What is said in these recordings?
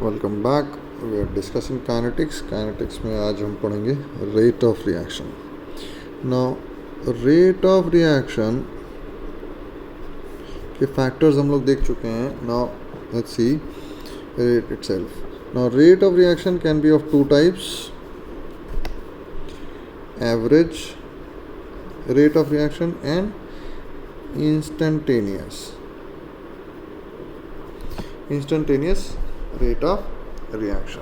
Welcome back. We are discussing kinetics. Kinetics में आज हम पढ़ेंगे rate of reaction. Now rate of reaction के फैक्टर्स हम लोग देख चुके हैं। Now let's see rate itself. Now rate of reaction can be of two types: average rate of reaction and instantaneous rate of reaction.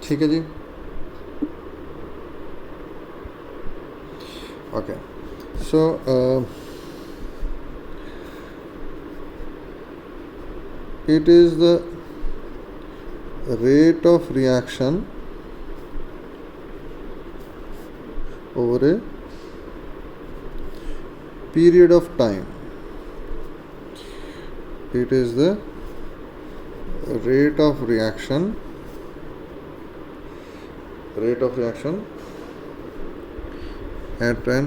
ठीक है जी। Okay, so it is the rate of reaction over a period of time. It is the rate of reaction at an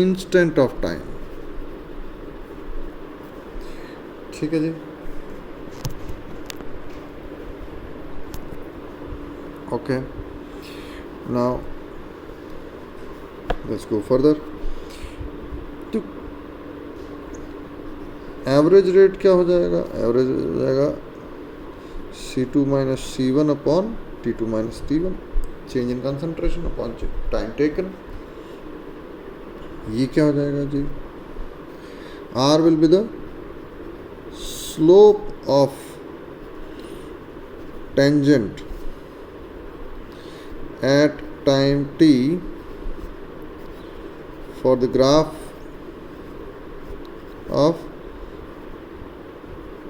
instant of time. ठीक है जी। Okay, now let's go further. तो average rate क्या हो जाएगा? Average हो जाएगा C2 minus C1 upon T2 minus T1, change in concentration upon time taken. ये क्या हो जाएगा जी? R will be the slope of tangent at time t for the graph of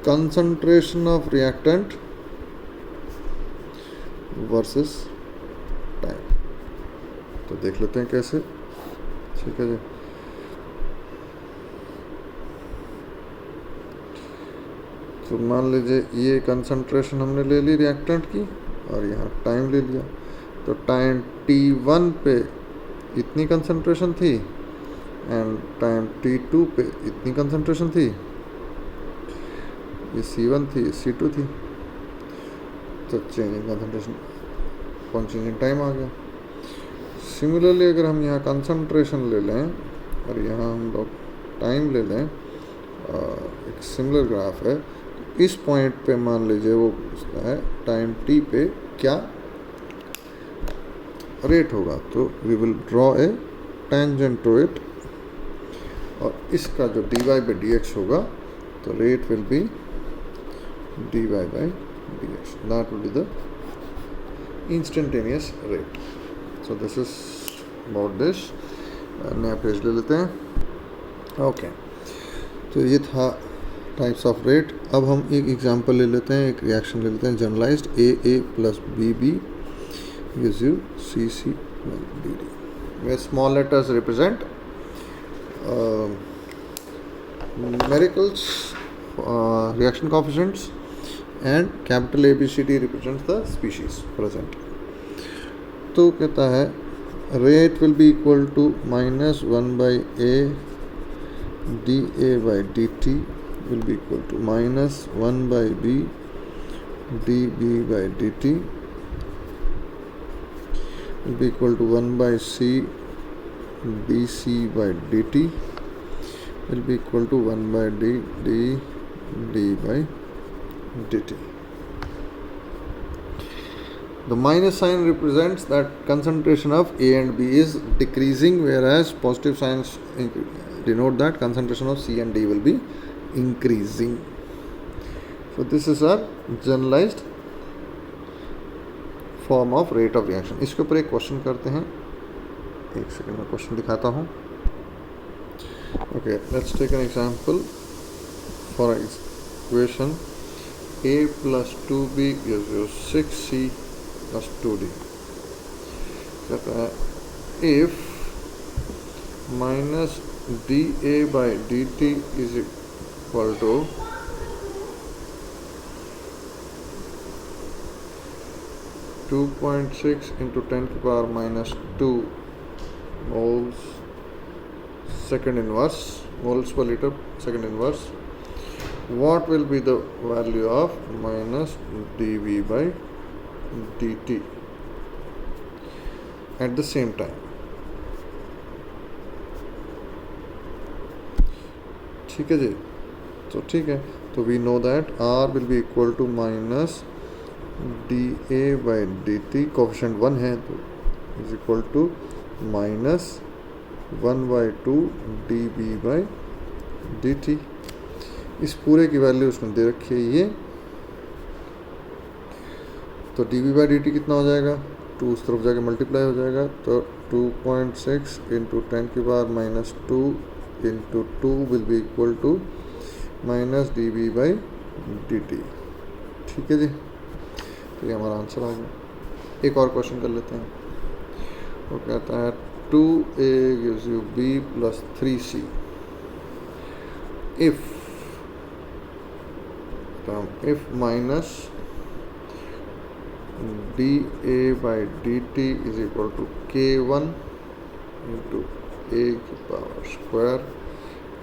concentration of reactant versus time। तो देख लेते हैं कैसे। ठीक है जी। तो मान लीजिए ये कंसंट्रेशन हमने ले ली रिएक्टेंट की और यहाँ टाइम ले लिया। तो टाइम T1 पे इतनी कंसंट्रेशन थी एंड टाइम T2 पे इतनी कंसंट्रेशन थी। ये C1 थी, C2 थी। तो change in concentration upon change in time आ गया। सिमिलरली अगर हम यहाँ कंसंट्रेशन ले लें और यहाँ हम लोग टाइम ले लें, एक सिमिलर ग्राफ है। इस पॉइंट पे मान लीजिए वो पूछता है टाइम t पे क्या रेट होगा। तो we will draw a tangent to it, और इसका जो dy by dx होगा तो rate will be dy by dx। That will be the instantaneous rate. So this is about this. नया पेज ले लेते हैं। ओके, तो ये था टाइप्स ऑफ रेट। अब हम एक एग्जांपल ले लेते हैं, एक रिएक्शन ले लेते हैं generalised AA plus BB gives you CC plus DD, where small letters represent numericals, reaction coefficients, and capital ABCD represents the species present। तो कहता है rate will be equal to minus 1 by A dA by dt will be equal to minus 1 by B dB by dt will be equal to 1 by C dC by dt will be equal to 1 by D d by dt। The minus sign represents that concentration of A and B is decreasing, whereas positive signs denote that concentration of C and D will be increasing। So this is our generalized form of rate of reaction। इसके ऊपर एक question करते हैं। एक second में question दिखाता हूँ। Okay, let's take an example for equation A plus 2B gives you 6C plus 2D। कहता है if minus dA by dt is equal to (2.6 into 10 to the power minus 2 moles second inverse, moles per liter second inverse, what will be the value of minus dv by dt at the same time. ठीक है जी, तो ठीक है, तो we know that r will be equal to minus D A by D T, coefficient 1 है तो is equal to minus 1/2 D B by D T. इस पूरे की वैल्यू उसने दे रखी है ये, तो D B by D T कितना हो जाएगा, 2 उस तरफ जाके मल्टीप्लाई हो जाएगा, तो 2.6 into 10⁻⁻2 into 2 will be equal to minus D B by D T. ठीक है जी, तो ये हमारा आंसर आ गया. एक और क्वेश्चन कर लेते हैं. वो कहता है 2a gives you b plus 3c if minus dA by dt is equal to k1 into a की पावर स्क्वायर.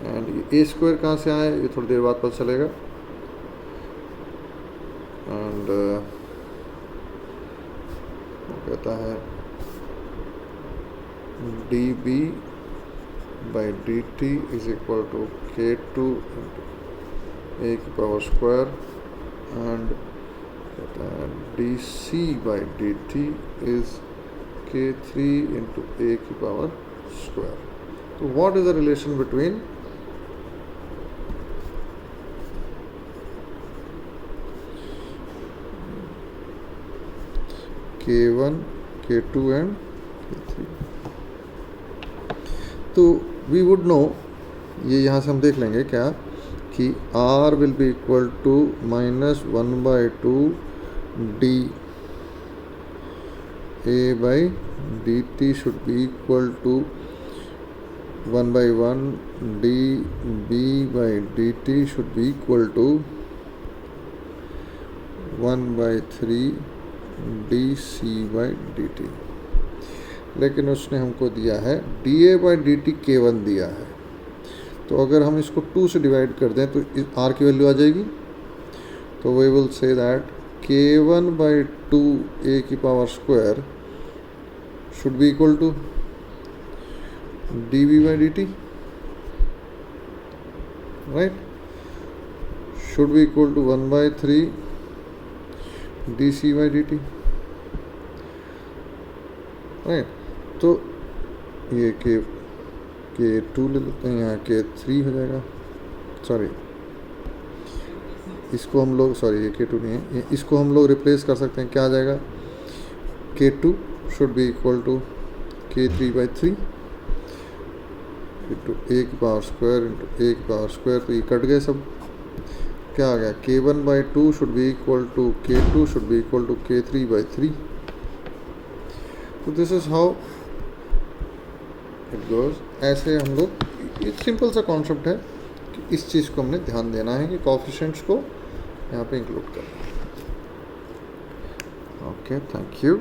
एंड ये a स्क्वायर कहाँ से आया ये थोड़ी देर बाद पता चलेगा. एंड कहता है dB by dt is equal to k2 into a की पावर स्क्वायर. एंड कहता है dC by dt is k3 into a की पावर स्क्वायर. तो what is the relation between k1, k2 and k3? तो we would know, ये यहाँ से हम देख लेंगे क्या कि r will be equal to minus 1/2 D A by D T should be equal to 1/1 D B by D T should be equal to 1/3 D C by D T. लेकिन उसने हमको दिया है D A by D T k1 दिया है, तो अगर हम इसको 2 से डिवाइड कर दें तो r की वैल्यू आ जाएगी. तो we will say that k1/2 a की power square should be equal to dv by dt, right, should be equal to 1/3 dc by dt, right. तो ये k2 ले लेते हैं, यहाँ k3 हो जाएगा. सॉरी, इसको हम लोग, सॉरी ये k2 नहीं है, इसको हम लोग रिप्लेस कर सकते हैं. क्या आ जाएगा, k2 should be equal to k3/3 into a की पावर स्क्वायर इंटू a की पावर स्क्वायर. तो ये कट गए सब. क्या आ गया, k1/2 should be equal to k2 should be equal to k3/3. तो this is how it goes. ऐसे हम लोग, एक सिंपल सा कॉन्सेप्ट है कि इस चीज़ को हमने ध्यान देना है कि कोएफिशिएंट्स को यहाँ पे इंक्लूड करना है. Okay, thank you.